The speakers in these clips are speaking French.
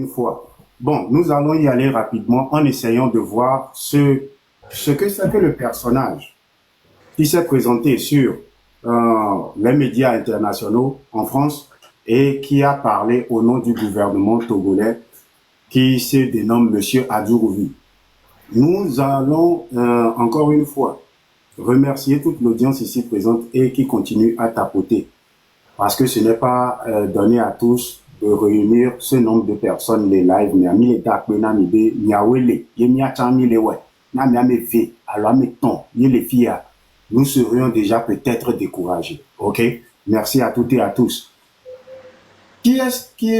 une fois. Bon, nous allons y aller rapidement en essayant de voir ce que c'est que le personnage qui s'est présenté sur les médias internationaux en France et qui a parlé au nom du gouvernement togolais qui se dénomme Monsieur Adjurouvi. Nous allons encore une fois remercier toute l'audience ici présente et qui continue à tapoter parce que ce n'est pas donné à tous de réunir ce nombre de personnes les lives mais ami les dakbena mi be miawele ye miachami les ouais na mi ame ve alors mes ton ye les filles nous serions déjà peut-être découragés. OK? Merci à toutes et à tous. Qui est-ce qui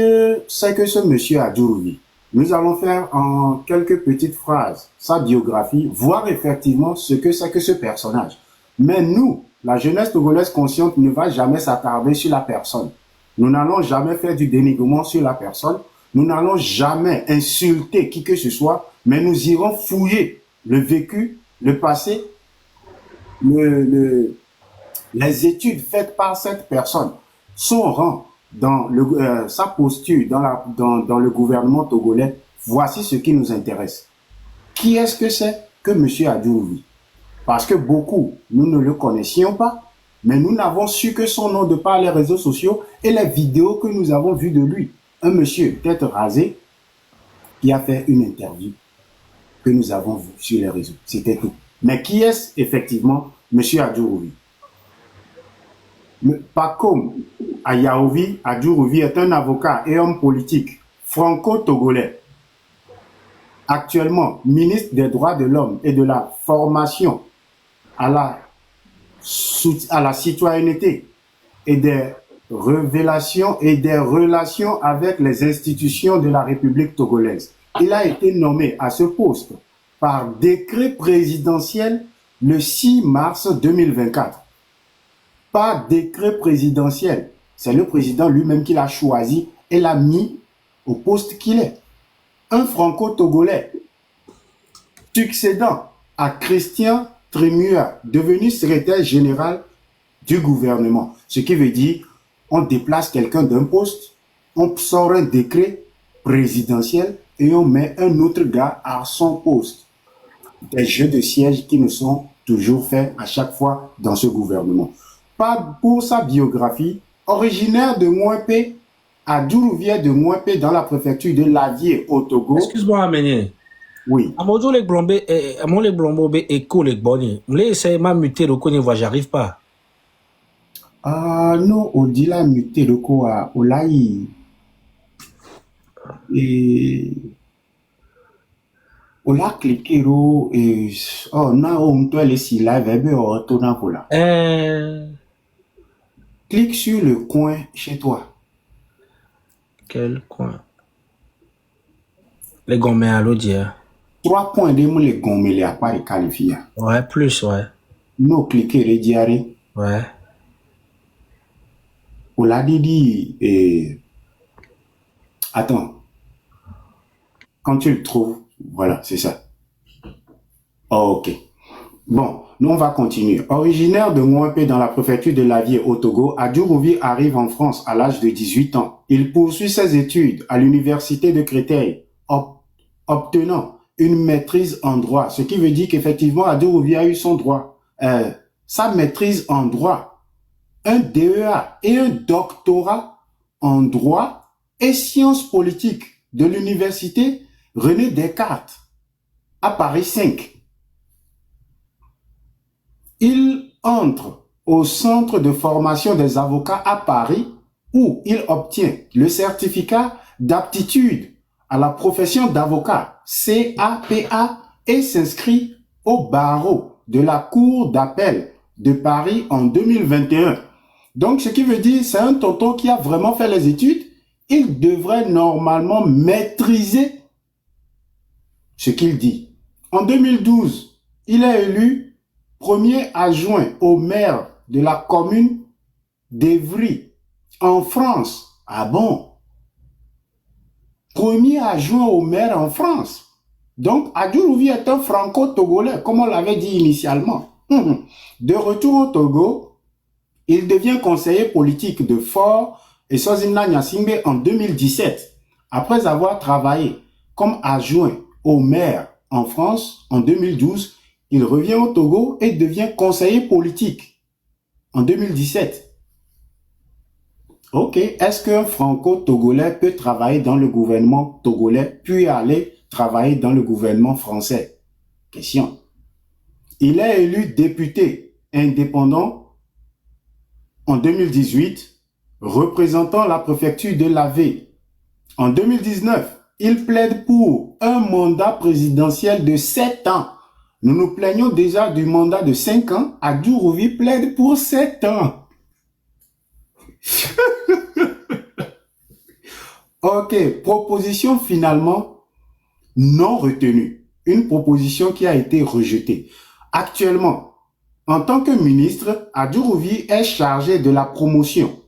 c'est que ce monsieur Adjurouvi? Nous allons faire en quelques petites phrases sa biographie, voir effectivement ce que c'est que ce personnage. Mais nous, la jeunesse togolaise consciente ne va jamais s'attarder sur la personne. Nous n'allons jamais faire du dénigrement sur la personne. Nous n'allons jamais insulter qui que ce soit, mais nous irons fouiller le vécu, le passé, les études faites par cette personne, son rang, dans sa posture dans le gouvernement togolais. Voici ce qui nous intéresse. Qui est-ce que c'est que M. Adjurouvi? Parce que beaucoup, nous ne le connaissions pas, mais nous n'avons su que son nom de par les réseaux sociaux et les vidéos que nous avons vues de lui. Un monsieur tête rasée qui a fait une interview que nous avons vue sur les réseaux. C'était tout. Mais qui est-ce effectivement M. Adjurouvi? Pacome Adjurouvi est un avocat et homme politique franco-togolais, actuellement ministre des droits de l'homme et de la formation à la citoyenneté et des révélations et des relations avec les institutions de la République togolaise. Il a été nommé à ce poste par décret présidentiel le 6 mars 2024. Pas décret présidentiel. C'est le président lui-même qui l'a choisi et l'a mis au poste qu'il est. Un franco-togolais succédant à Christian Trémua, devenu secrétaire général du gouvernement. Ce qui veut dire, on déplace quelqu'un d'un poste, on sort un décret présidentiel et on met un autre gars à son poste. Des jeux de siège qui nous sont toujours faits à chaque fois dans ce gouvernement. Pas pour sa biographie, originaire de Mouempé, Adjurouvi de Mouempé dans la préfecture de Lavier au Togo. Excuse-moi, Aménie. Oui. Amodo les blombe, amon les blombe écho les boni. M'le essaye m'a muter le connaît voix, j'arrive pas. Ah non, au dit la muté le quoi, au laï. Et au la cliquer et oh na on doit laisser live et ben on tourne pour là. Clique sur le coin chez toi. Quel coin? Les gommets à l'audière. 3 points de les gommés les appareils qualifiés. Ouais, plus, ouais. Non, cliquez les diarrhées. Ouais. On l'a dit, attends. Quand tu le trouves, voilà, c'est ça. Oh, ok. Bon, nous on va continuer. Originaire de Mouempé dans la préfecture de Lavier au Togo, Adjurouvi arrive en France à l'âge de 18 ans. Il poursuit ses études à l'université de Créteil, obtenant une maîtrise en droit, ce qui veut dire qu'effectivement Adjurouvi a eu son droit, sa maîtrise en droit, un DEA et un doctorat en droit et sciences politiques de l'université René Descartes à Paris 5. Il entre au centre de formation des avocats à Paris où il obtient le certificat d'aptitude à la profession d'avocat CAPA et s'inscrit au barreau de la Cour d'appel de Paris en 2021. Donc, ce qui veut dire, c'est un tonton qui a vraiment fait les études. Il devrait normalement maîtriser ce qu'il dit. En 2012, il est élu premier adjoint au maire de la commune d'Evry, en France. Ah bon? Premier adjoint au maire en France. Donc, Adjurouvi est un franco-togolais, comme on l'avait dit initialement. De retour au Togo, il devient conseiller politique de Fort et Sozimna Nyasimbe en 2017. Après avoir travaillé comme adjoint au maire en France en 2012, il revient au Togo et devient conseiller politique en 2017. Ok, est-ce qu'un franco-togolais peut travailler dans le gouvernement togolais puis aller travailler dans le gouvernement français? Question. Il est élu député indépendant en 2018, représentant la préfecture de l'Ave. En 2019, il plaide pour un mandat présidentiel de 7 ans. Nous nous plaignons déjà du mandat de 5 ans. Adjourouvi plaide pour 7 ans. Ok, proposition finalement non retenue. Une proposition qui a été rejetée. Actuellement, en tant que ministre, Adjourouvi est chargé de la promotion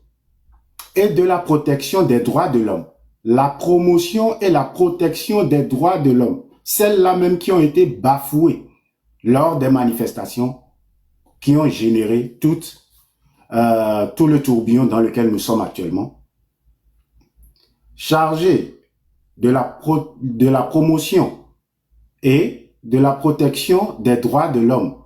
et de la protection des droits de l'homme. La promotion et la protection des droits de l'homme, celles-là même qui ont été bafouées lors des manifestations qui ont généré tout le tourbillon dans lequel nous sommes actuellement. Chargé de la promotion et de la protection des droits de l'homme,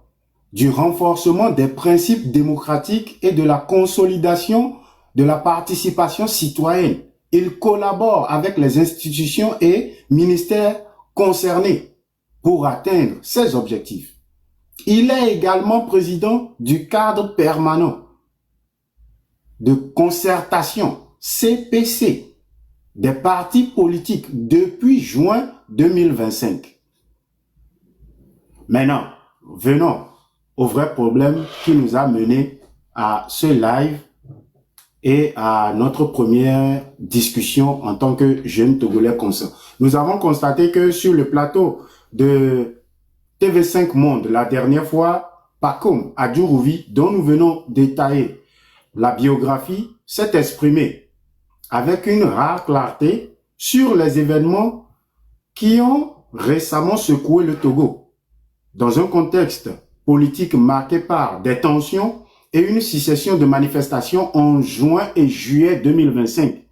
du renforcement des principes démocratiques et de la consolidation de la participation citoyenne. Il collabore avec les institutions et ministères concernés pour atteindre ces objectifs. Il est également président du cadre permanent de concertation CPC des partis politiques depuis juin 2025. Maintenant, venons au vrai problème qui nous a mené à ce live et à notre première discussion en tant que jeunes Togolais conscients. Nous avons constaté que sur le plateau de TV5 Monde, la dernière fois, Pacôme Adjourouvi, dont nous venons détailler la biographie, s'est exprimé avec une rare clarté sur les événements qui ont récemment secoué le Togo, dans un contexte politique marqué par des tensions et une succession de manifestations en juin et juillet 2025.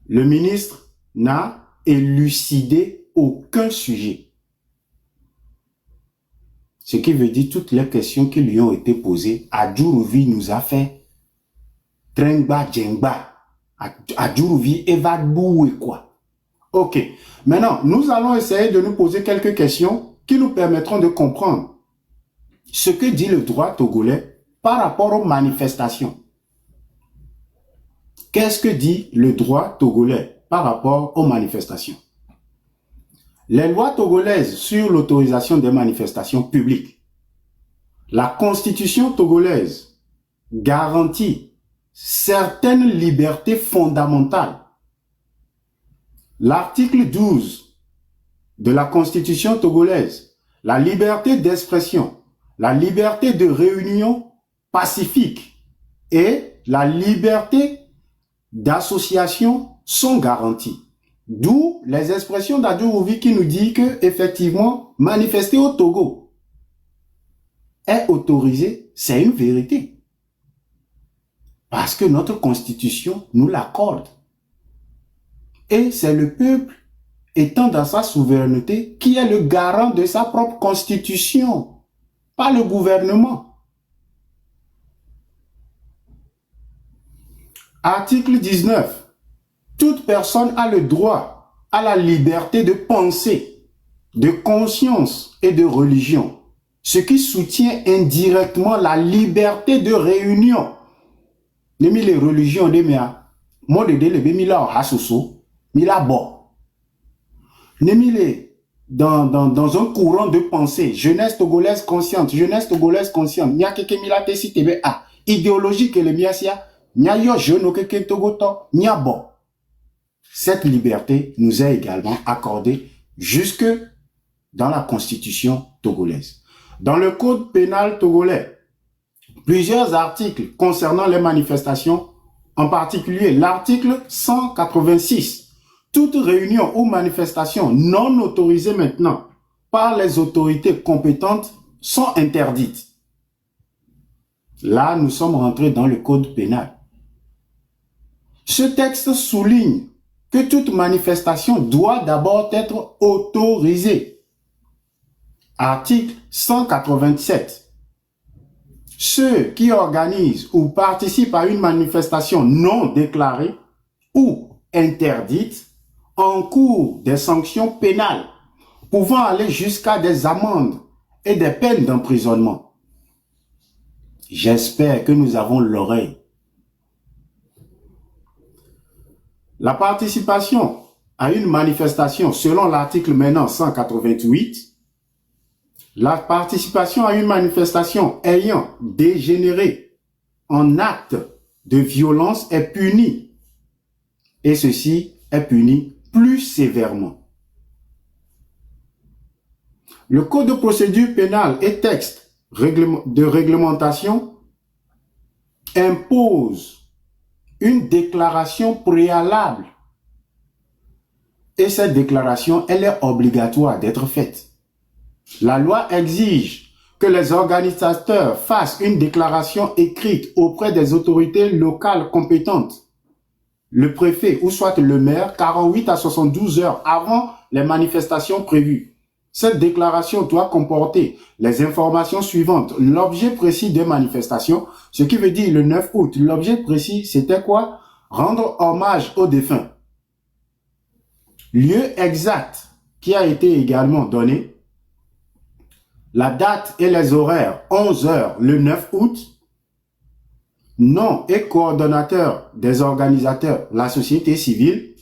Le ministre n'a élucidé aucun sujet. Ce qui veut dire toutes les questions qui lui ont été posées, Adjourouvi nous a fait Trengba Djengba. Adjourouvi evadbou et quoi. Ok. Maintenant, nous allons essayer de nous poser quelques questions qui nous permettront de comprendre ce que dit le droit togolais par rapport aux manifestations. Qu'est-ce que dit le droit togolais par rapport aux manifestations? Les lois togolaises sur l'autorisation des manifestations publiques. La constitution togolaise garantit certaines libertés fondamentales. L'article 12 de la constitution togolaise, la liberté d'expression, la liberté de réunion pacifique et la liberté d'association sont garanties. D'où les expressions d'Adjourouvi qui nous dit que, effectivement, manifester au Togo est autorisé, c'est une vérité. Parce que notre constitution nous l'accorde. Et c'est le peuple, étant dans sa souveraineté, qui est le garant de sa propre constitution, pas le gouvernement. Article 19. Toute personne a le droit à la liberté de pensée, de conscience et de religion, ce qui soutient indirectement la liberté de réunion. Nemi les religions de mea, moi de le bemila hasuso, mila bo. Nemi les dans un courant de pensée, jeunesse togolaise consciente, nya keke mila te si tebe a, idéologique le miasia, nya yo jeune keke togoto, nya bo. Cette liberté nous est également accordée jusque dans la constitution togolaise. Dans le code pénal togolais, plusieurs articles concernant les manifestations, en particulier l'article 186, toute réunion ou manifestation non autorisée maintenant par les autorités compétentes sont interdites. Là, nous sommes rentrés dans le code pénal. Ce texte souligne que toute manifestation doit d'abord être autorisée. Article 187. Ceux qui organisent ou participent à une manifestation non déclarée ou interdite encourent des sanctions pénales pouvant aller jusqu'à des amendes et des peines d'emprisonnement. J'espère que nous avons l'oreille. La participation à une manifestation, selon l'article maintenant 188, la participation à une manifestation ayant dégénéré en acte de violence est punie. Et ceci est puni plus sévèrement. Le Code de procédure pénale et texte de réglementation impose une déclaration préalable. Et cette déclaration, elle est obligatoire d'être faite. La loi exige que les organisateurs fassent une déclaration écrite auprès des autorités locales compétentes, le préfet ou soit le maire, 48 à 72 heures avant les manifestations prévues. Cette déclaration doit comporter les informations suivantes. L'objet précis des manifestations, ce qui veut dire le 9 août, l'objet précis, c'était quoi? Rendre hommage aux défunts. Lieu exact qui a été également donné. La date et les horaires, 11 heures le 9 août. Nom et coordonnateur des organisateurs, la société civile.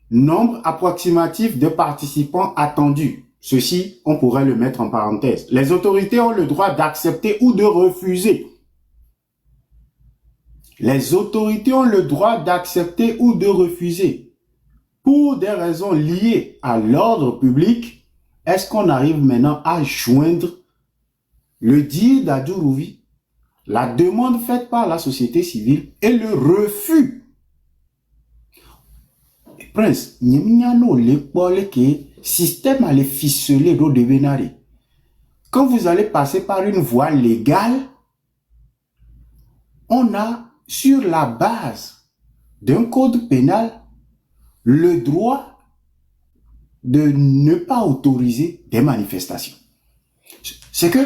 Nombre approximatif de participants attendus. Ceci, on pourrait le mettre en parenthèse. Les autorités ont le droit d'accepter ou de refuser. Les autorités ont le droit d'accepter ou de refuser. Pour des raisons liées à l'ordre public, est-ce qu'on arrive maintenant à joindre le dire d'Adjourouvi, la demande faite par la société civile et le refus? Prince, nyamiano le pole ke système allait ficeler l'eau de Benari. Quand vous allez passer par une voie légale, on a, sur la base d'un code pénal, le droit de ne pas autoriser des manifestations. C'est que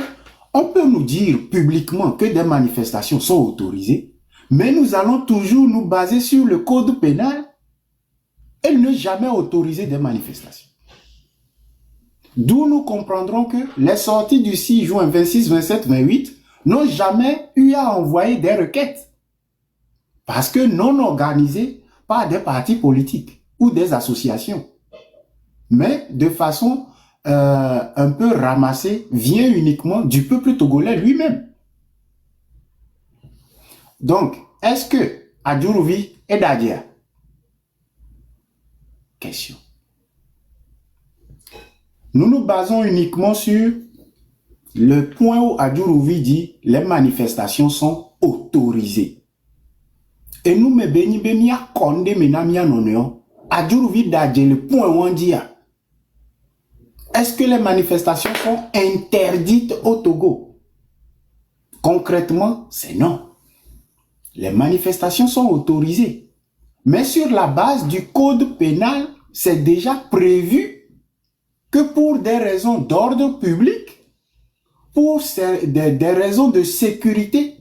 on peut nous dire publiquement que des manifestations sont autorisées, mais nous allons toujours nous baser sur le code pénal et ne jamais autoriser des manifestations. D'où nous comprendrons que les sorties du 6 juin 26, 27, 28 n'ont jamais eu à envoyer des requêtes parce que non organisées par des partis politiques ou des associations, mais de façon un peu ramassée, vient uniquement du peuple togolais lui-même. Donc, est-ce que Adjourouvi est Dadia? Question. Nous nous basons uniquement sur le point où Adjourouvi dit les manifestations sont autorisées. Et nous me béni béni à condé menamia non Adjourouvi Dadje le point où on dit est-ce que les manifestations sont interdites au Togo? Concrètement, c'est non. Les manifestations sont autorisées. Mais sur la base du code pénal, c'est déjà prévu que pour des raisons d'ordre public, pour des raisons de sécurité,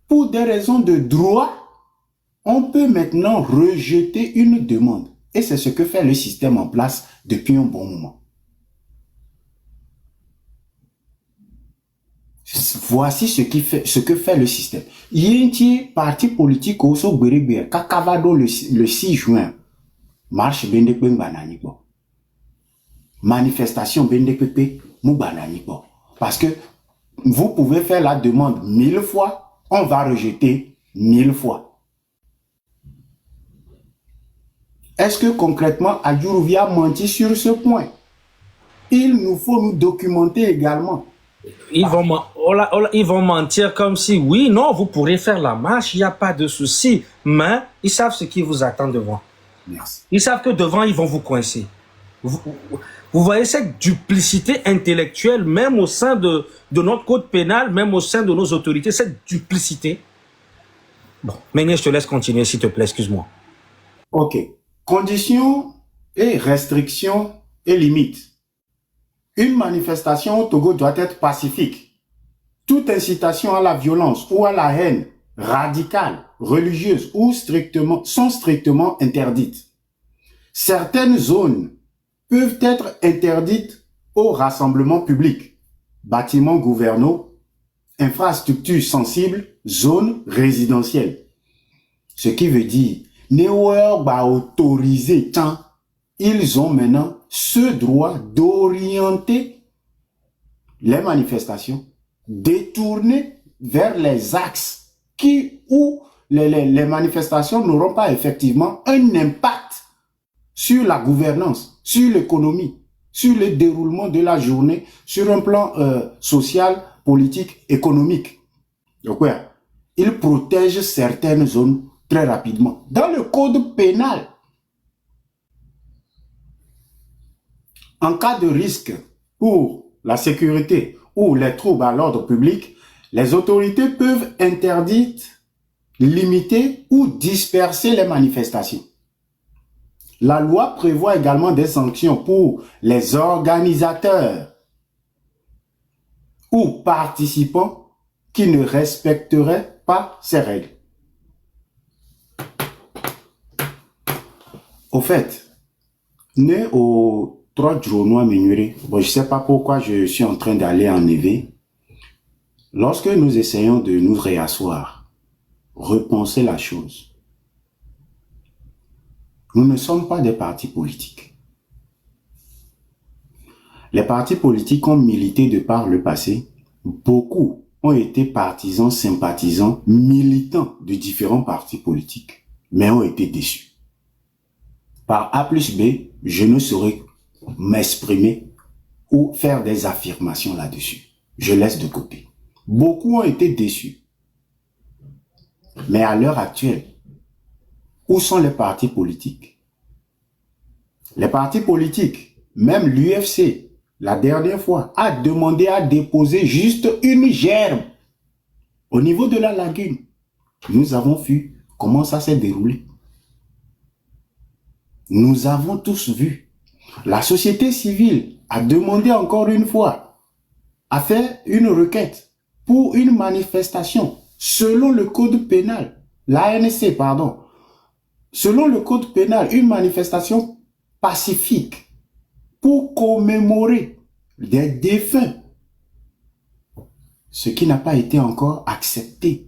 pour des raisons de droit, on peut maintenant rejeter une demande. Et c'est ce que fait le système en place depuis un bon moment. Voici ce que fait le système. Il y a un parti politique au Sogbérébé, Kakavado le 6 juin. Marche Bendekben Bananibo. Manifestation Bendekpepe Moubananibo. Parce que vous pouvez faire la demande 1000 fois, on va rejeter 1000 fois. Est-ce que concrètement Adjourouvi a menti sur ce point? Il nous faut nous documenter également. Ils vont mentir comme si, oui, non, vous pourrez faire la marche, il n'y a pas de souci. Mais ils savent ce qui vous attend devant. Merci. Ils savent que devant, ils vont vous coincer. Vous voyez cette duplicité intellectuelle, même au sein de notre code pénal, même au sein de nos autorités, cette duplicité. Bon, Meunier, je te laisse continuer, s'il te plaît, excuse-moi. Ok. Conditions et restrictions et limites. Une manifestation au Togo doit être pacifique. Toute incitation à la violence ou à la haine radicale, religieuse ou sont strictement interdites. Certaines zones peuvent être interdites au rassemblement public, bâtiments gouvernaux, infrastructures sensibles, zones résidentielles. Ce qui veut dire, autoriser, ils ont maintenant ce droit d'orienter les manifestations, détourner vers les axes où les manifestations n'auront pas effectivement un impact sur la gouvernance, sur l'économie, sur le déroulement de la journée, sur un plan social, politique, économique. Donc, ouais, il protège certaines zones très rapidement. Dans le code pénal, en cas de risque pour la sécurité ou les troubles à l'ordre public, les autorités peuvent interdire, limiter ou disperser les manifestations. La loi prévoit également des sanctions pour les organisateurs ou participants qui ne respecteraient pas ces règles. Au fait, né au 3 Djonois Menuire, bon, je ne sais pas pourquoi je suis en train d'aller en éveil. Lorsque nous essayons de nous réasseoir, repenser la chose, nous ne sommes pas des partis politiques. Les partis politiques ont milité de par le passé. Beaucoup ont été partisans, sympathisants, militants de différents partis politiques, mais ont été déçus. Par A plus B, je ne saurais m'exprimer ou faire des affirmations là-dessus. Je laisse de côté. Beaucoup ont été déçus. Mais à l'heure actuelle, où sont les partis politiques? Les partis politiques, même l'UFC, la dernière fois, a demandé à déposer juste une gerbe au niveau de la lagune. Nous avons vu comment ça s'est déroulé. Nous avons tous vu. La société civile a demandé encore une fois à faire une requête pour une manifestation selon le code pénal, l'ANC, pardon. Selon le code pénal, une manifestation pacifique pour commémorer des défunts, ce qui n'a pas été encore accepté.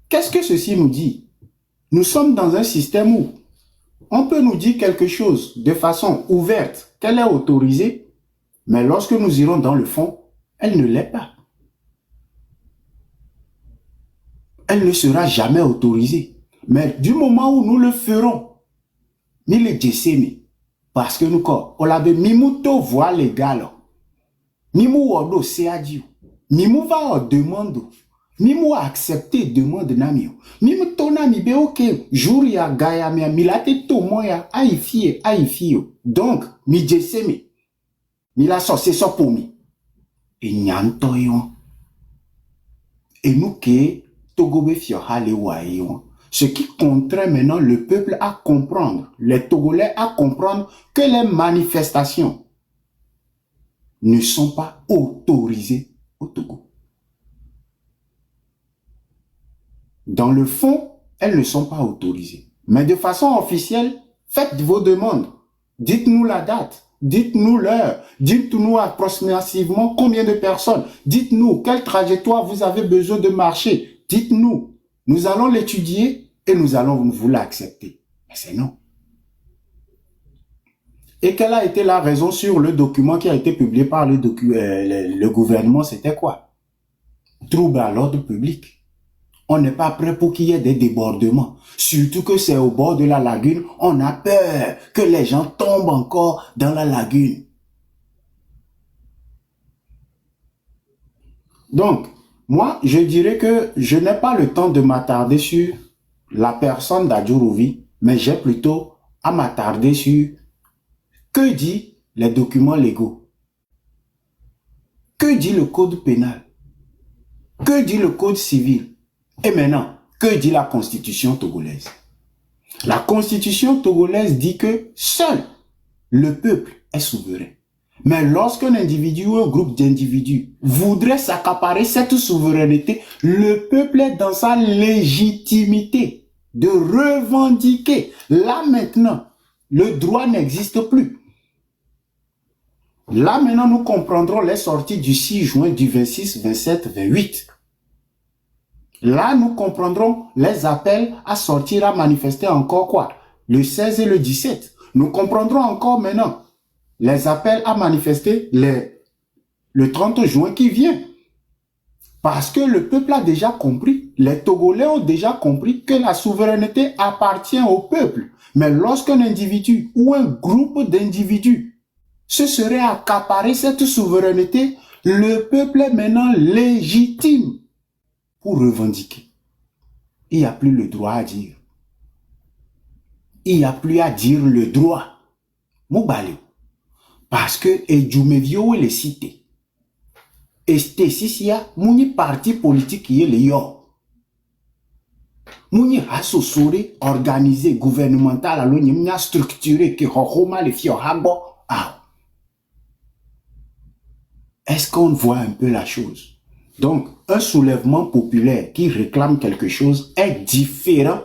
Qu'est-ce que ceci nous dit? Nous sommes dans un système où on peut nous dire quelque chose de façon ouverte, qu'elle est autorisée, mais lorsque nous irons dans le fond, elle ne l'est pas. Elle ne sera jamais autorisée. Mais du moment où nous le ferons, ni le djessemi, parce que nous, on l'avait mimuto voie légale, mimu odo seadio, mimu va en demande, mimu accepter demande namio, mimu tona mi be ok, jour ya gaya mi milate to moya aifio. Donc, mi djessemi, mi la so c'est ça pour mi. Et nyanto yon. Et nous que Togobe fiohale wayon. Ce qui contraint maintenant le peuple à comprendre, les Togolais à comprendre que les manifestations ne sont pas autorisées au Togo. Dans le fond, elles ne sont pas autorisées. Mais de façon officielle, faites vos demandes. Dites-nous la date, dites-nous l'heure, dites-nous approximativement combien de personnes, dites-nous quelle trajectoire vous avez besoin de marcher, dites-nous. Nous allons l'étudier et nous allons vous l'accepter. Mais c'est non. Et quelle a été la raison sur le document qui a été publié par le gouvernement? C'était quoi? Trouble à l'ordre public. On n'est pas prêt pour qu'il y ait des débordements. Surtout que c'est au bord de la lagune. On a peur que les gens tombent encore dans la lagune. Donc, moi, je dirais que je n'ai pas le temps de m'attarder sur la personne d'Adjurouvi, mais j'ai plutôt à m'attarder sur que dit les documents légaux. Que dit le code pénal? Que dit le code civil? Et maintenant, Que dit la constitution togolaise? La constitution togolaise dit que seul le peuple est souverain. Mais lorsqu'un individu ou un groupe d'individus voudrait s'accaparer cette souveraineté, le peuple est dans sa légitimité de revendiquer. Là maintenant, le droit n'existe plus. Là maintenant, nous comprendrons les sorties du 6 juin, du 26, 27, 28. Là, nous comprendrons les appels à sortir, à manifester encore quoi? Le 16 et le 17. Nous comprendrons encore maintenant les appels à manifester le 30 juin qui vient. Parce que le peuple a déjà compris, les Togolais ont déjà compris que la souveraineté appartient au peuple. Mais lorsqu'un individu ou un groupe d'individus se serait accaparé cette souveraineté, le peuple est maintenant légitime pour revendiquer. Il n'y a plus le droit à dire. Il n'y a plus à dire le droit. Moubalé. Parce que Edjoumevio est les cités. Este Sisia, mouni parti politique qui est le yo. Mouni associé, organisé, gouvernemental, alors n'y a structuré, que Rohoma le fio habo. Ah. Est-ce qu'on voit un peu la chose? Donc, un soulèvement populaire qui réclame quelque chose est différent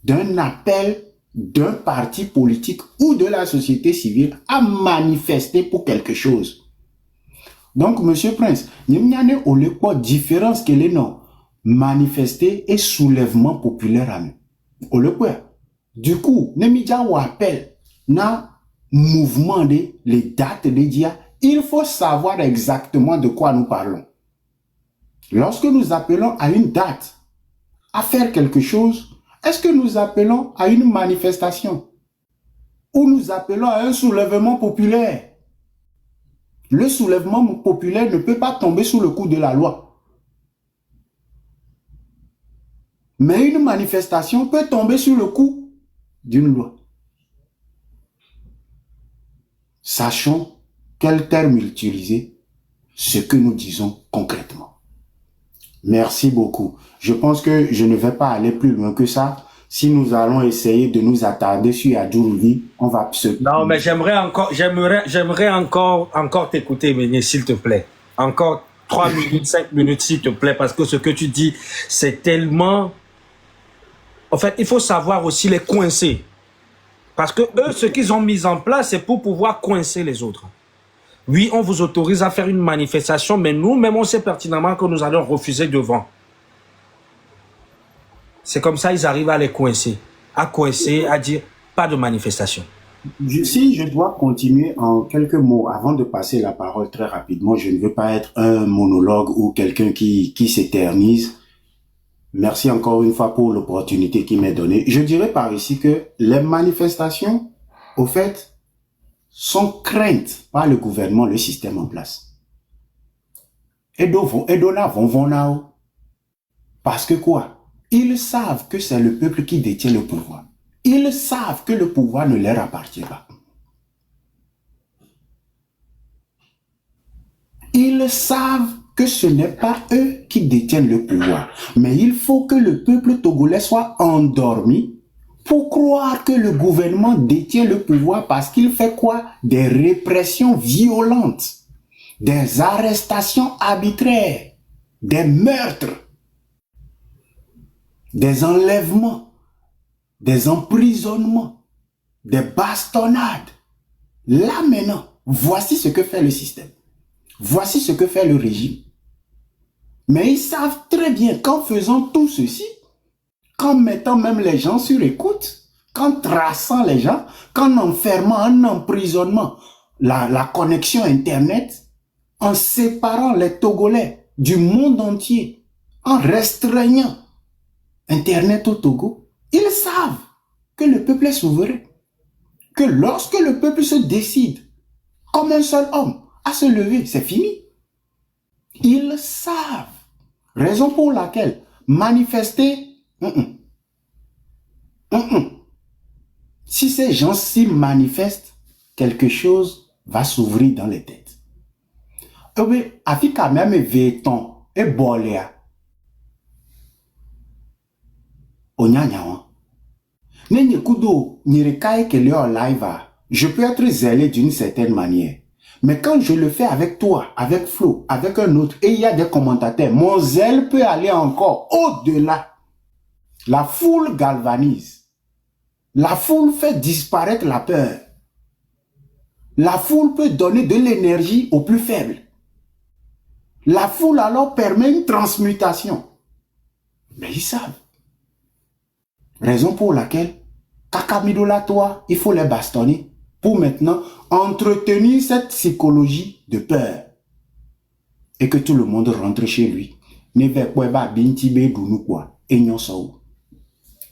d'un appel d'un parti politique ou de la société civile à manifester pour quelque chose. Donc, Monsieur Prince, il y a une différence que les noms manifester et soulèvement populaire. Du coup, il y a un appel, un mouvement les dates des dia, il faut savoir exactement de quoi nous parlons. Lorsque nous appelons à une date, à faire quelque chose, est-ce que nous appelons à une manifestation ou nous appelons à un soulèvement populaire? Le soulèvement populaire ne peut pas tomber sous le coup de la loi. Mais une manifestation peut tomber sous le coup d'une loi. Sachons quel terme utiliser, ce que nous disons concrètement. Merci beaucoup. Je pense que je ne vais pas aller plus loin que ça. Si nous allons essayer de nous attarder sur Adjourouli, on va se... Non, mais j'aimerais encore t'écouter, Meunier, s'il te plaît. Encore 3 minutes, 5 minutes, s'il te plaît, parce que ce que tu dis, c'est tellement... En fait, il faut savoir aussi les coincer. Parce que eux, ce qu'ils ont mis en place, c'est pour pouvoir coincer les autres. Oui, on vous autorise à faire une manifestation, mais nous-mêmes, on sait pertinemment que nous allons refuser devant. C'est comme ça, ils arrivent à les coincer. À dire pas de manifestation. Si je dois continuer en quelques mots avant de passer la parole très rapidement, je ne veux pas être un monologue ou quelqu'un qui s'éternise. Merci encore une fois pour l'opportunité qui m'est donnée. Je dirais par ici que les manifestations, au fait, sont craintes par le gouvernement, le système en place. Parce que quoi? Ils savent que c'est le peuple qui détient le pouvoir. Ils savent que le pouvoir ne leur appartient pas. Ils savent que ce n'est pas eux qui détiennent le pouvoir. Mais il faut que le peuple togolais soit endormi pour croire que le gouvernement détient le pouvoir parce qu'il fait quoi? Des répressions violentes, des arrestations arbitraires, des meurtres, des enlèvements, des emprisonnements, des bastonnades. Là maintenant, voici ce que fait le système. Voici ce que fait le régime. Mais ils savent très bien qu'en faisant tout ceci, qu'en mettant même les gens sur écoute, qu'en traçant les gens, qu'en enfermant, en emprisonnement la connexion Internet, en séparant les Togolais du monde entier, en restreignant Internet au Togo, ils savent que le peuple est souverain. Que lorsque le peuple se décide, comme un seul homme, à se lever, c'est fini. Ils savent. Raison pour laquelle manifester, si ces gens-ci manifestent, quelque chose va s'ouvrir dans les têtes. Oui, afika même véton et boléa. Onyanyawan. Nenye kudo nirekaye kele en live, je peux être zélé d'une certaine manière. Mais quand je le fais avec toi, avec Flo, avec un autre, et il y a des commentateurs, mon zèle peut aller encore au-delà. La foule galvanise. La foule fait disparaître la peur. La foule peut donner de l'énergie aux plus faibles. La foule alors permet une transmutation. Mais ils savent. Raison pour laquelle, Kakamidola, toi, il faut les bastonner pour maintenant entretenir cette psychologie de peur. Et que tout le monde rentre chez lui.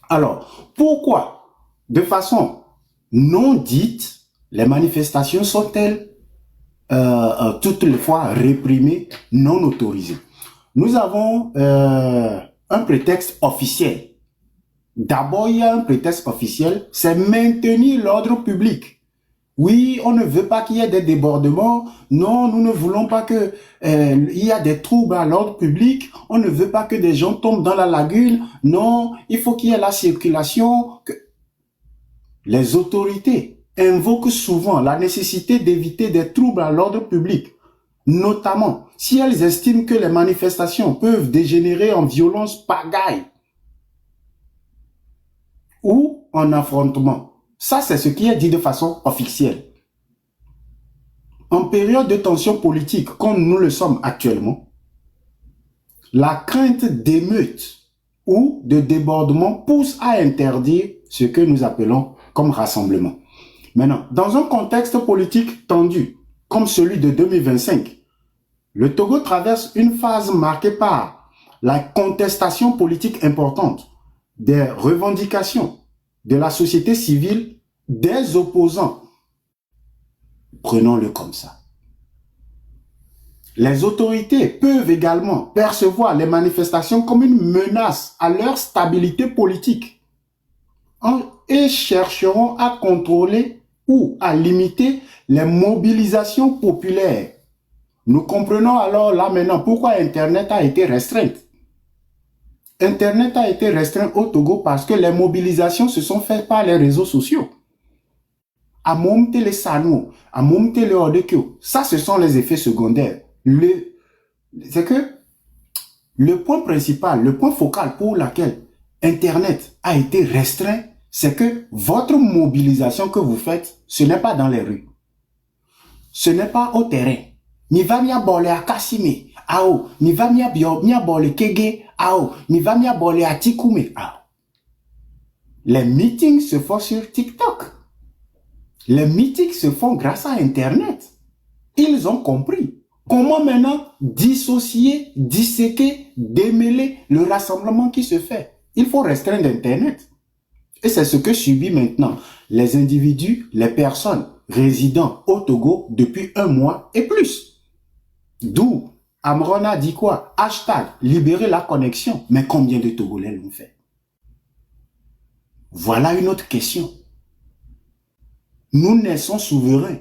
Alors, pourquoi, de façon non dite, les manifestations sont-elles toutes les fois réprimées, non autorisées? Nous avons un prétexte officiel. D'abord, il y a un prétexte officiel, c'est maintenir l'ordre public. Oui, on ne veut pas qu'il y ait des débordements. Non, nous ne voulons pas que il y ait des troubles à l'ordre public. On ne veut pas que des gens tombent dans la lagune. Non, il faut qu'il y ait la circulation. Les autorités invoquent souvent la nécessité d'éviter des troubles à l'ordre public. Notamment, si elles estiment que les manifestations peuvent dégénérer en violence pagaille ou en affrontement. Ça, c'est ce qui est dit de façon officielle. En période de tension politique, comme nous le sommes actuellement, la crainte d'émeute ou de débordement pousse à interdire ce que nous appelons comme rassemblement. Maintenant, dans un contexte politique tendu, comme celui de 2025, le Togo traverse une phase marquée par la contestation politique importante, des revendications de la société civile, des opposants. Prenons-le comme ça. Les autorités peuvent également percevoir les manifestations comme une menace à leur stabilité politique et chercheront à contrôler ou à limiter les mobilisations populaires. Nous comprenons alors là maintenant pourquoi Internet a été restreinte. Internet a été restreint au Togo parce que les mobilisations se sont faites par les réseaux sociaux. À Momte les Sano, à Momte les Odekyo, ça ce sont les effets secondaires. C'est que le point principal, le point focal pour lequel Internet a été restreint, c'est que votre mobilisation que vous faites, ce n'est pas dans les rues. Ce n'est pas au terrain. Ni va mia bole a Kasime, ao, ni va mia bole Kege, ao, ni va mia bole a Tikume, ao. Les meetings se font sur TikTok. Les meetings se font grâce à Internet. Ils ont compris comment maintenant dissocier, disséquer, démêler le rassemblement qui se fait. Il faut restreindre Internet. Et c'est ce que subit maintenant les individus, les personnes résidant au Togo depuis 1 mois et plus. D'où Amrona dit quoi? Hashtag libérer la connexion. Mais combien de Togolais l'ont fait? Voilà une autre question. Nous naissons souverains.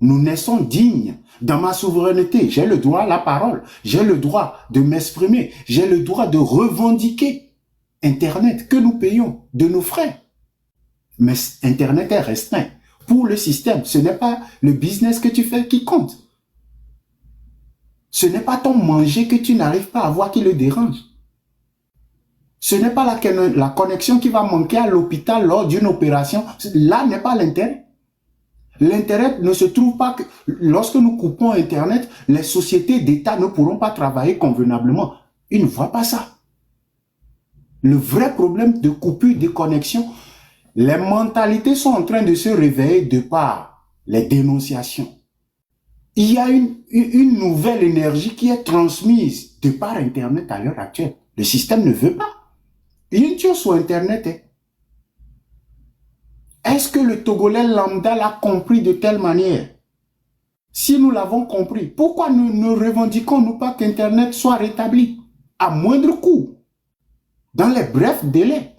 Nous naissons dignes. Dans ma souveraineté, j'ai le droit à la parole. J'ai le droit de m'exprimer. J'ai le droit de revendiquer Internet que nous payons de nos frais. Mais Internet est restreint. Pour le système, ce n'est pas le business que tu fais qui compte. Ce n'est pas ton manger que tu n'arrives pas à voir qui le dérange. Ce n'est pas la connexion qui va manquer à l'hôpital lors d'une opération. Là n'est pas l'intérêt. L'intérêt ne se trouve pas que lorsque nous coupons Internet, les sociétés d'État ne pourront pas travailler convenablement. Ils ne voient pas ça. Le vrai problème de coupure de connexion, les mentalités sont en train de se réveiller de par les dénonciations. Il y a une nouvelle énergie qui est transmise de par Internet à l'heure actuelle. Le système ne veut pas. Il y a une chose sur Internet. Est-ce que le Togolais lambda l'a compris de telle manière? Si nous l'avons compris, pourquoi ne revendiquons-nous pas qu'Internet soit rétabli à moindre coût, dans les brefs délais,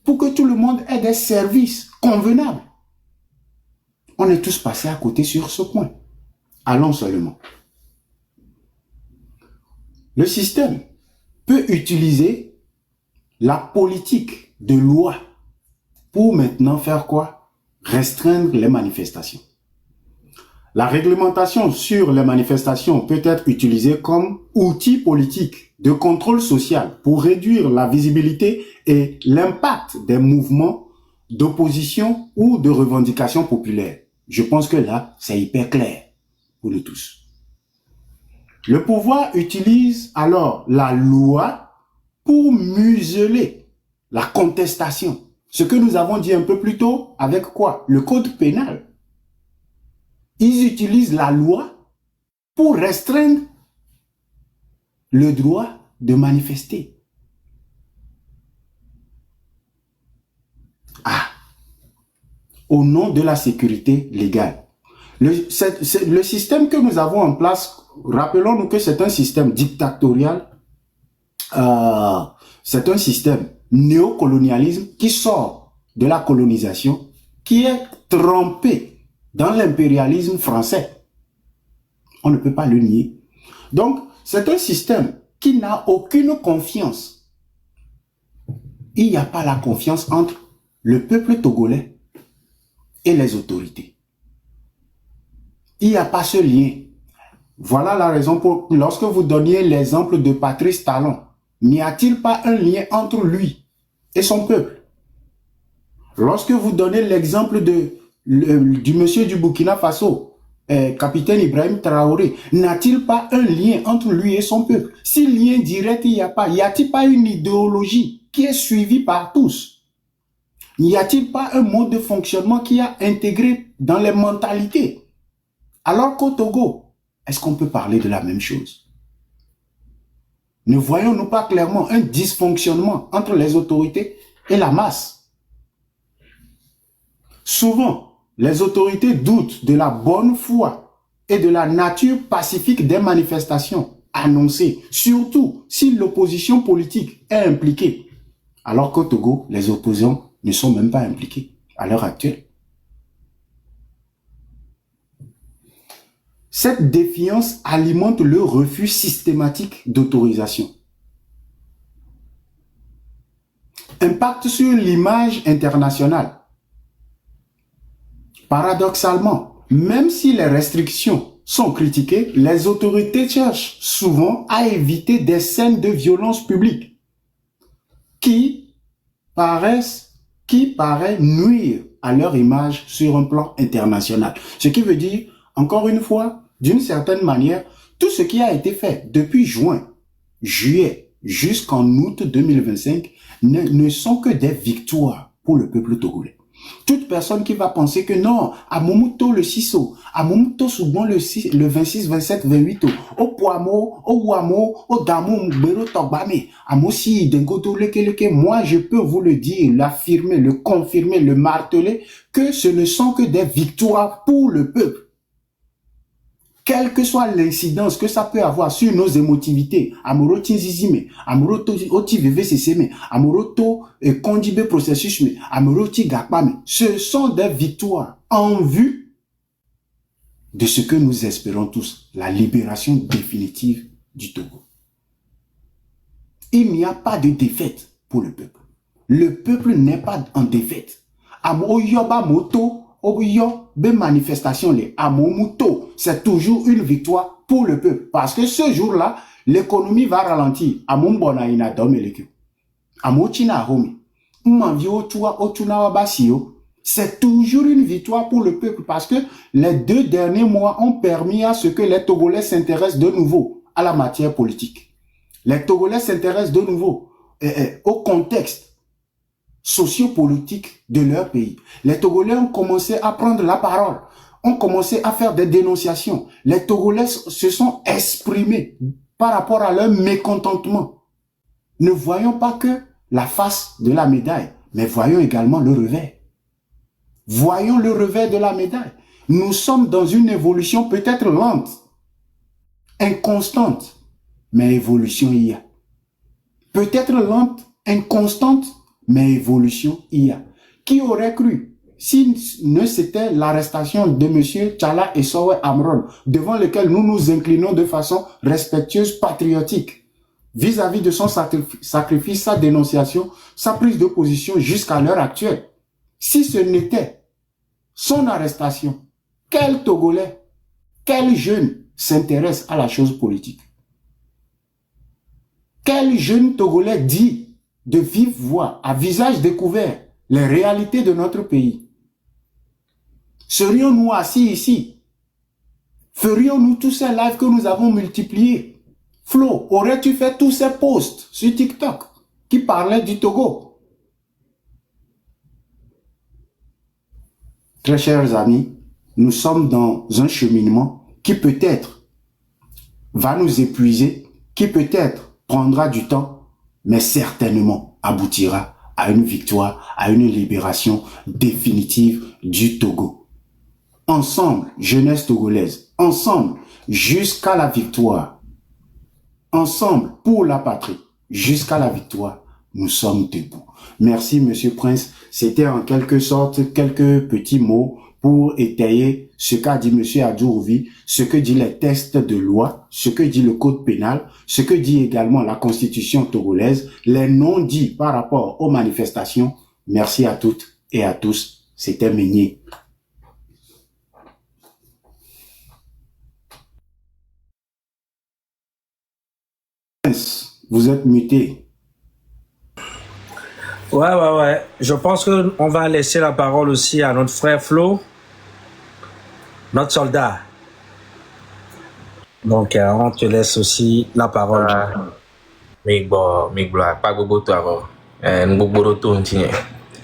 pour que tout le monde ait des services convenables? On est tous passés à côté sur ce point. Allons seulement. Le système peut utiliser la politique de loi pour maintenant faire quoi? Restreindre les manifestations. La réglementation sur les manifestations peut être utilisée comme outil politique de contrôle social pour réduire la visibilité et l'impact des mouvements d'opposition ou de revendication populaire. Je pense que là, c'est hyper clair pour nous tous. Le pouvoir utilise alors la loi pour museler la contestation. Ce que nous avons dit un peu plus tôt avec quoi? Le code pénal. Ils utilisent la loi pour restreindre le droit de manifester. Ah, au nom de la sécurité légale. Le système que nous avons en place, rappelons-nous que c'est un système dictatorial, c'est un système néocolonialisme qui sort de la colonisation, qui est trempé dans l'impérialisme français. On ne peut pas le nier. Donc, c'est un système qui n'a aucune confiance. Il n'y a pas la confiance entre le peuple togolais et les autorités. Il n'y a pas ce lien. Voilà la raison pour lorsque vous donniez l'exemple de Patrice Talon, n'y a-t-il pas un lien entre lui et son peuple? Lorsque vous donnez l'exemple du monsieur du Burkina Faso, capitaine Ibrahim Traoré, n'a-t-il pas un lien entre lui et son peuple? Si lien direct il n'y a pas, y a-t-il pas une idéologie qui est suivie par tous? N'y a-t-il pas un mode de fonctionnement qui a intégré dans les mentalités? Alors qu'au Togo, est-ce qu'on peut parler de la même chose? Ne voyons-nous pas clairement un dysfonctionnement entre les autorités et la masse? Souvent, les autorités doutent de la bonne foi et de la nature pacifique des manifestations annoncées, surtout si l'opposition politique est impliquée. Alors qu'au Togo, les opposants ne sont même pas impliqués à l'heure actuelle. Cette défiance alimente le refus systématique d'autorisation. Impact sur l'image internationale. Paradoxalement, même si les restrictions sont critiquées, les autorités cherchent souvent à éviter des scènes de violence publique qui paraissent nuire à leur image sur un plan international. Ce qui veut dire, encore une fois, d'une certaine manière, tout ce qui a été fait depuis juillet jusqu'en août 2025 ne sont que des victoires pour le peuple togolais. Toute personne qui va penser que non, à Momuto le 6 au, à Momuto souvent le 26, 27, 28 au Poamo, au Wamo, au Damo, Mbero Togbame, à Mosi, Dengoto, Leke, moi je peux vous le dire, l'affirmer, le confirmer, le marteler, que ce ne sont que des victoires pour le peuple. Quelle que soit l'incidence que ça peut avoir sur nos émotivités, amoroto zizime, amoroto oti vvccme, amoroto kondibe processus, amoroto gakpame, ce sont des victoires en vue de ce que nous espérons tous, la libération définitive du Togo. Il n'y a pas de défaite pour le peuple. Le peuple n'est pas en défaite. Amo yoba moto Oyo, manifestation, à Momuto, c'est toujours une victoire pour le peuple. Parce que ce jour-là, l'économie va ralentir. À Mumbona ina domelekyo. À Mochina homi. Mmanvio tua otuna wabasio. C'est toujours une victoire pour le peuple parce que les 2 derniers mois ont permis à ce que les Togolais s'intéressent de nouveau à la matière politique. Les Togolais s'intéressent de nouveau au contexte sociopolitique de leur pays. Les Togolais ont commencé à prendre la parole, ont commencé à faire des dénonciations. Les Togolais se sont exprimés par rapport à leur mécontentement. Ne voyons pas que la face de la médaille, mais voyons également le revers. Voyons le revers de la médaille. Nous sommes dans une évolution peut-être lente, inconstante, mais évolution il y a. Peut-être lente, inconstante, mais évolution il y a. Qui aurait cru si ne c'était l'arrestation de M. Tchala et Sowe Amron, devant lequel nous nous inclinons de façon respectueuse, patriotique, vis-à-vis de son sacrifice, sa dénonciation, sa prise de position jusqu'à l'heure actuelle. Si ce n'était son arrestation, quel Togolais, quel jeune s'intéresse à la chose politique? Quel jeune Togolais dit de vive voix, à visage découvert, les réalités de notre pays? Serions-nous assis ici? Ferions-nous tous ces lives que nous avons multipliés? Flo, aurais-tu fait tous ces posts sur TikTok qui parlaient du Togo? Très chers amis, nous sommes dans un cheminement qui peut-être va nous épuiser, qui peut-être prendra du temps, mais certainement aboutira à une victoire, à une libération définitive du Togo. Ensemble, jeunesse togolaise, ensemble, jusqu'à la victoire. Ensemble, pour la patrie, jusqu'à la victoire, nous sommes debout. Merci, Monsieur Prince. C'était en quelque sorte quelques petits mots pour étayer ce qu'a dit Monsieur Adjourouvi, ce que dit les textes de loi, ce que dit le code pénal, ce que dit également la constitution togolaise, les non-dits par rapport aux manifestations. Merci à toutes et à tous. C'était Meunier. Vous êtes muté. Ouais. Je pense qu'on va laisser la parole aussi à notre frère Flo, notre soldat. Donc, on te laisse aussi la parole. Pas beaucoup avant.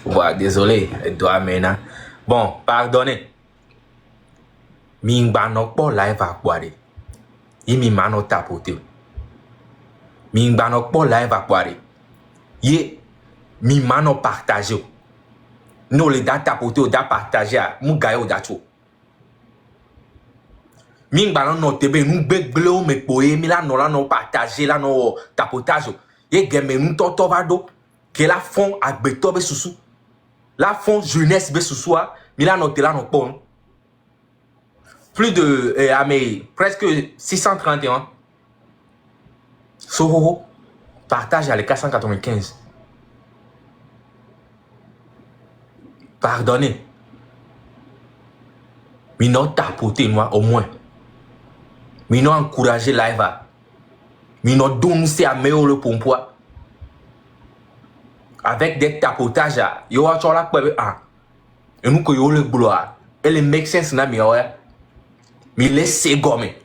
Voilà, désolé, doit maintenant. Bon, pardonnez. Mingba no po live à boire. Imi mano tapote. Mingba no po live à boire. Ye mi mano partager. No le da tapote ou da partager. Mu gayo da cho. Mingba no tebe nou begleo me poe mi la no partager la no tapotage. Ye gemme nou toto vado. Que la fond a beto be susu. La fond jeunesse be susu a. Mi la no te la no pon. Plus de presque 631. Soho partage à les 495. Pardonnez. Mais non tapoter moi au moins. Mais non encourager live. Mais non donner à meilleur le pompois. Avec des tapotages, yo a chola kwebe ah. Et nous que yo le boulot. Et les make sense na mi ouais. Mais laissez gommer.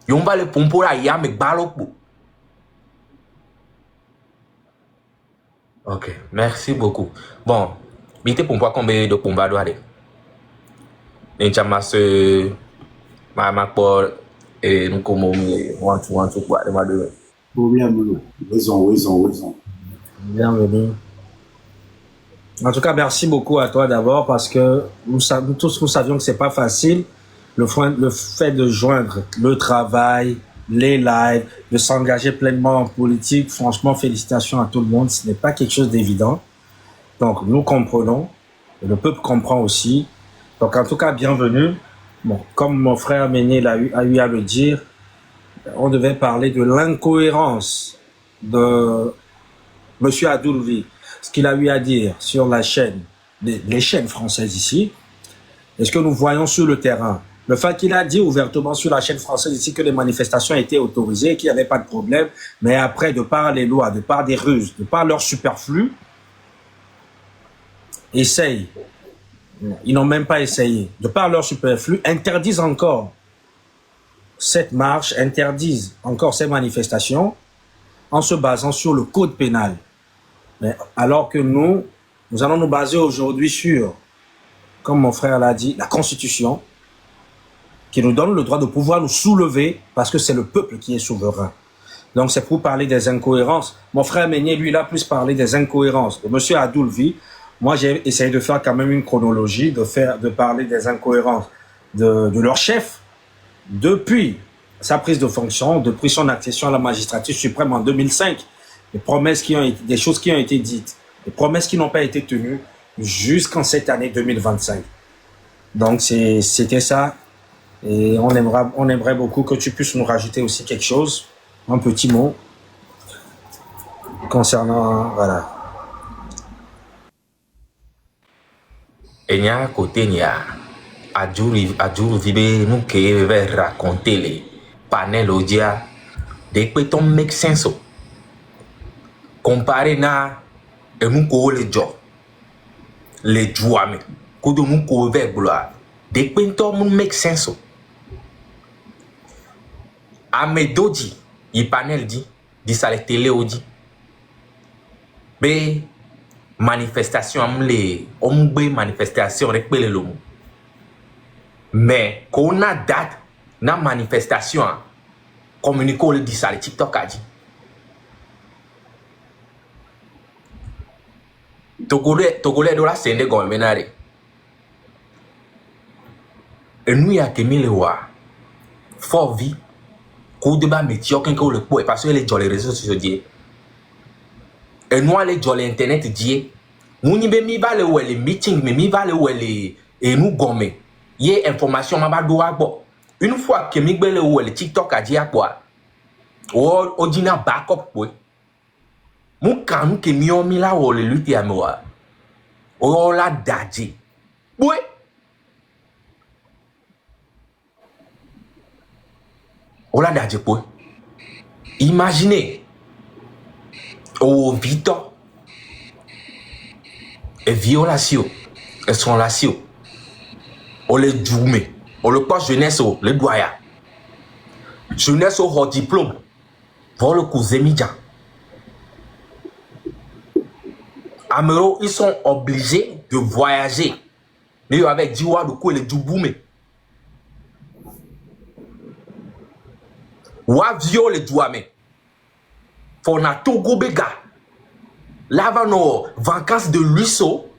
Yon va le pompo là ya me baloko. Ok, merci beaucoup. Bon, bite pompo combien de pomba doit aller. N'chama se ma pour et nous comme want to quoi de ma de. Problème, raison. Bienvenue. En tout cas, merci beaucoup à toi d'abord parce que nous tous nous savions que c'est pas facile. Le fait de joindre le travail, les lives, de s'engager pleinement en politique, franchement, félicitations à tout le monde. Ce n'est pas quelque chose d'évident. Donc, nous comprenons. Et le peuple comprend aussi. Donc, en tout cas, bienvenue. Bon, comme mon frère Meunier a eu à le dire, on devait parler de l'incohérence de Monsieur Adjourouvi. Ce qu'il a eu à dire sur la chaîne, les chaînes françaises ici, et ce que nous voyons sur le terrain. Le fait qu'il a dit ouvertement sur la chaîne française ici que les manifestations étaient autorisées, qu'il n'y avait pas de problème, mais après, de par les lois, de par des ruses, de par leur superflu, essayent, ils n'ont même pas essayé, de par leur superflu, interdisent encore cette marche, interdisent encore ces manifestations en se basant sur le code pénal. Mais alors que nous allons nous baser aujourd'hui sur, comme mon frère l'a dit, la Constitution, qui nous donne le droit de pouvoir nous soulever parce que c'est le peuple qui est souverain. Donc c'est pour parler des incohérences. Mon frère Meunier, lui, il a plus parlé des incohérences. De M. Adjourouvi, moi j'ai essayé de faire quand même une chronologie, de parler des incohérences de leur chef depuis sa prise de fonction, depuis son accession à la magistrature suprême en 2005. Des choses qui ont été dites, des promesses qui n'ont pas été tenues jusqu'en cette année 2025. Donc c'était ça. Et on aimerait beaucoup que tu puisses nous rajouter aussi quelque chose, un petit mot. concernant, voilà. Et il y a un côté, il y a Adjour Vibe, nous qui va raconter les panels audia, des petits make sense. Comparé na, et nous qui les job, les jouames, que nous qui va gloire, des petits make sense. Amedoji, il panel dit ça les télé dit. Mais manifestation manifestation repele le mot. Mais qu'on a date na manifestation communiquer le dit ça le TikTok a dit. Togolais de la sende gomme benare. Et nous y a kemi le wa. Fort vie. Coup de bas métier aucun que le poids parce que les gens les réseaux sociaux dit. Et nous allons sur l'internet dire nous n'y mi va le ou les meetings mais mi va le ou les et nous gomme y a information ma ba do agbo une fois que mi gbe le ou le TikTok a dit à quoi o odina backup poe mu kan que mi o mi la o le lutte à moi o la daji poe o la daji poe imaginez au Victor et violation et son ratio on les djoumé on le pas jeunesse le doya jeunesse au diplôme pour le cousin midjan Amero ils sont obligés de voyager mais avec Diwa de quoi les djouboumé ou avion les douamé pour na Togo bega là nos vacances de ruisseau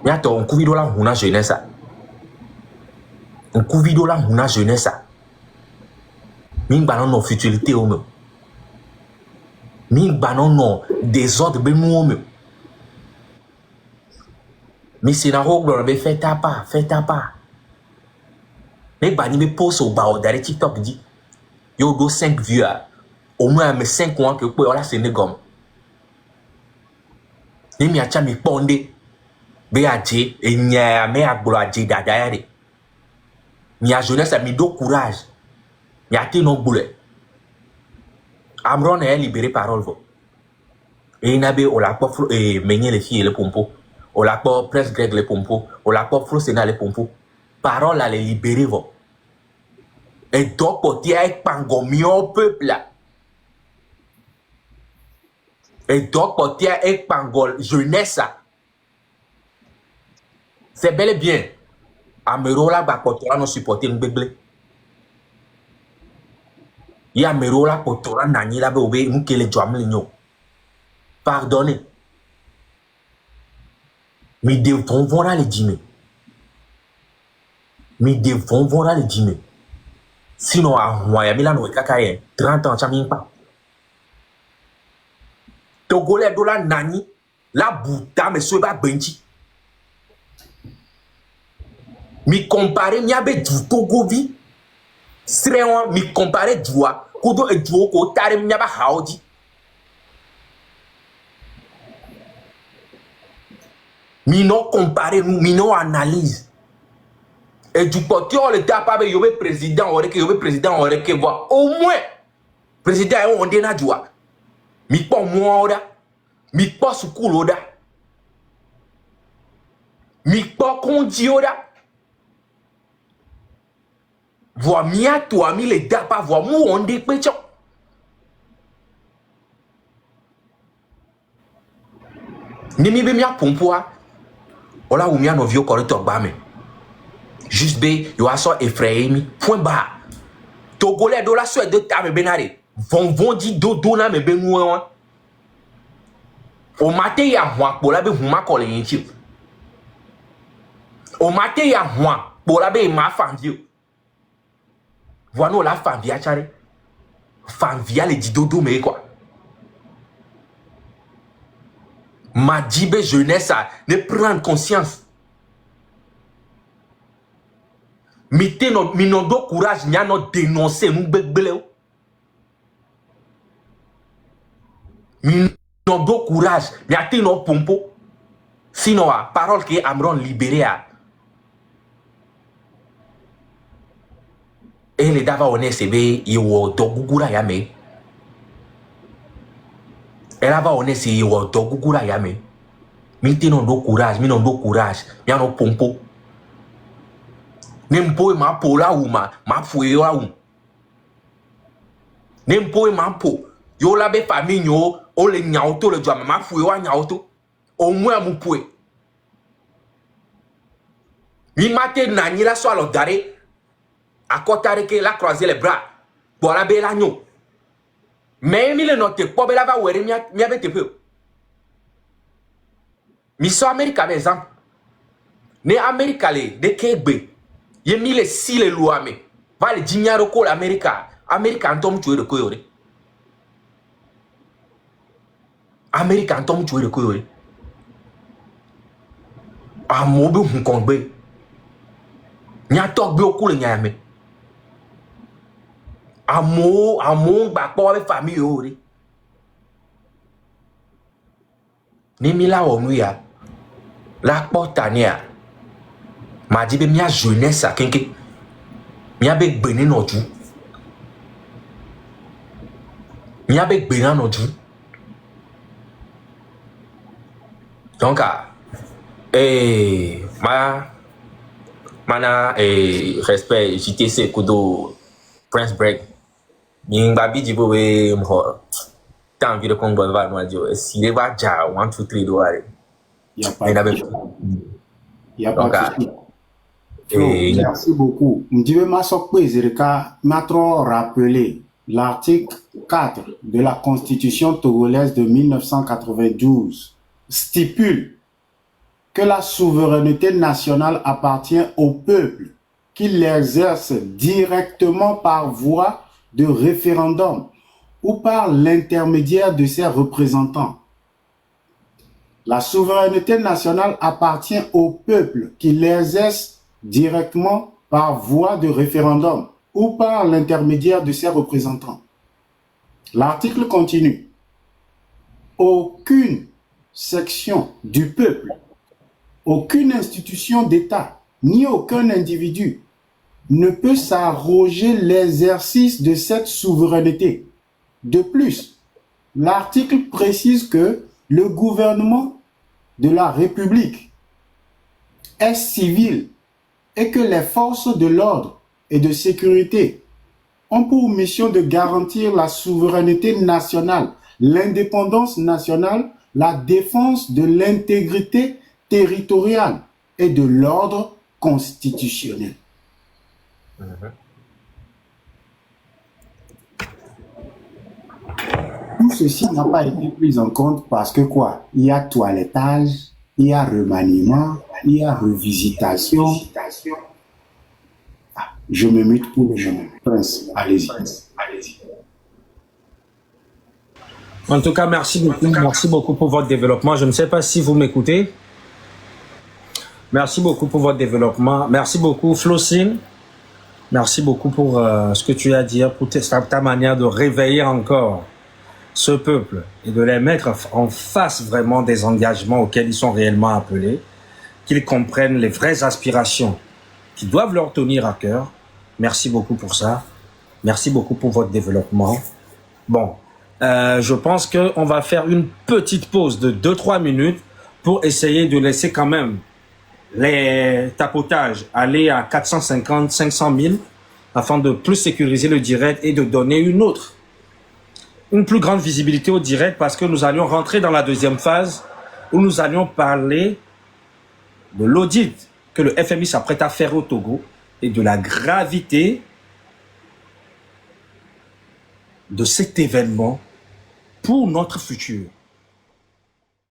yato on couvi dola huna jeunesse on couvi dola huna jeunesse min banon no futilité o me min banon no désordre be nous o me mais c'est na ho glo be fait ta pas mais bani be post au ba o dari TikTok dit yo do 5 vues au moins mes 5 mois que pour la Sénégal ni mi acha mi ponde be aje e nya me agbo aje dada yare mi a jeunesse mi do courage mi a ti no boule Amron est libéré parole vo e na be o la po e menye les filles le pompo o la po presse grec le pompo o la po fro sénat le pompo parole à les libérer vo et donc pour dire pangomio peuple et donc pour dire pangol jeunesse c'est bel et bien Amero la ba potora no supporter ngbegle ya Amero la potora nani la be obe nkele joam linyo pardonnez mi devons voir les dîmes mi devons voir les dîmes sinon à moi ya milano kakaye 30 ans chamin pas Togolais de la nani la bouta mais ce ba benji mi comparer mi abe du Togo vi srewa mi comparer dua kodo e duo ko tare mi aba haodi mi non comparer nous mi non analyse et du côté on le tape avec yobe président aurait que voir au moins président on dit na dua mi pas moi oda mi pas sukulu oda mi pas kondi oda voir mia toi mi le dapa voir mou on dit pecho ni mi be mia pompoa ola ou mia no vieux correcteur ba me juste be yo aso effrayé mi point bas Togolais de la Suède de ta me benare vont dit dodo na me benu o matin ya hwa pour la be huma ko le yin o matin ya hwa pour la be ma fandi voilà la femme via chare femme via le dit dodo mais quoi ma dibe jeunesse ne prendre conscience mité no minondo courage nya no dénoncer nous begbele mi non do courage, mi ati no pompo. Sinon, parole que Amron libéré a. Et les dava on sebe iwo dogugura yame. Elle va on ese iwo dogugura yame. Mi ti non do courage, mi non do courage, mi no pompo. Nempo ma po la ou ma fouye la ou. Nempo ma po. Yo la be famille yo, o le nyauto le joie ma fouye wa nyauto. Au moins mon pouet. Mi mate nani la so alo dare. A kotare ke la croiser les bras. Pour la be l'agneau. Mais mi le note po be la va were mi ave te peu. Mi so America par exemple. Ne America le de kegbe. Ye mi le si le loi me. Va le dimiaro ko l'America. America antom tuer de koyore. America antom tuer de koyore. A mobe hun kongbe. Nya tok bi oku le nya me. Amo ba po avec famille ori. Ni mi la onu ya. La porta nia. Ma di be mia jeunesse a kenke. Mia be gbene no ju. Mia be gbene no ju. Donc mana respect JTC kudo Prince Break. Mingba bi jibo we mho. Tant envie de Congo va no dio. Si le va ja 1 2 3 do are. Il n'y a pas de souci. Merci beaucoup. Je vais m'a trop rappeler l'article 4 de la Constitution togolaise de 1992 stipule que la souveraineté nationale appartient au peuple qui l'exerce directement par voie de référendum ou par l'intermédiaire de ses représentants. La souveraineté nationale appartient au peuple qui l'exerce directement par voie de référendum ou par l'intermédiaire de ses représentants. L'article continue. Aucune section du peuple, aucune institution d'État, ni aucun individu ne peut s'arroger l'exercice de cette souveraineté. De plus, l'article précise que le gouvernement de la République est civil et que les forces de l'ordre et de sécurité ont pour mission de garantir la souveraineté nationale, l'indépendance nationale, la défense de l'intégrité territoriale et de l'ordre constitutionnel. Tout ceci n'a pas été pris en compte parce que quoi? Il y a toilettage, il y a remaniement, il y a revisitation. Ah, je me mute pour le moment. Prince, allez-y. En tout cas, merci beaucoup pour votre développement. Je ne sais pas si vous m'écoutez. Merci beaucoup pour votre développement. Merci beaucoup, Flossin. Merci beaucoup pour ce que tu as dit, pour ta manière de réveiller encore ce peuple et de les mettre en face vraiment des engagements auxquels ils sont réellement appelés, qu'ils comprennent les vraies aspirations qui doivent leur tenir à cœur. Merci beaucoup pour ça. Merci beaucoup pour votre développement. Bon, je pense qu'on va faire une petite pause de 2-3 minutes pour essayer de laisser quand même les tapotages aller à 450, 500 000 afin de plus sécuriser le direct et de donner une plus grande visibilité au direct parce que nous allions rentrer dans la deuxième phase où nous allions parler de l'audit que le FMI s'apprête à faire au Togo et de la gravité de cet événement pour notre futur.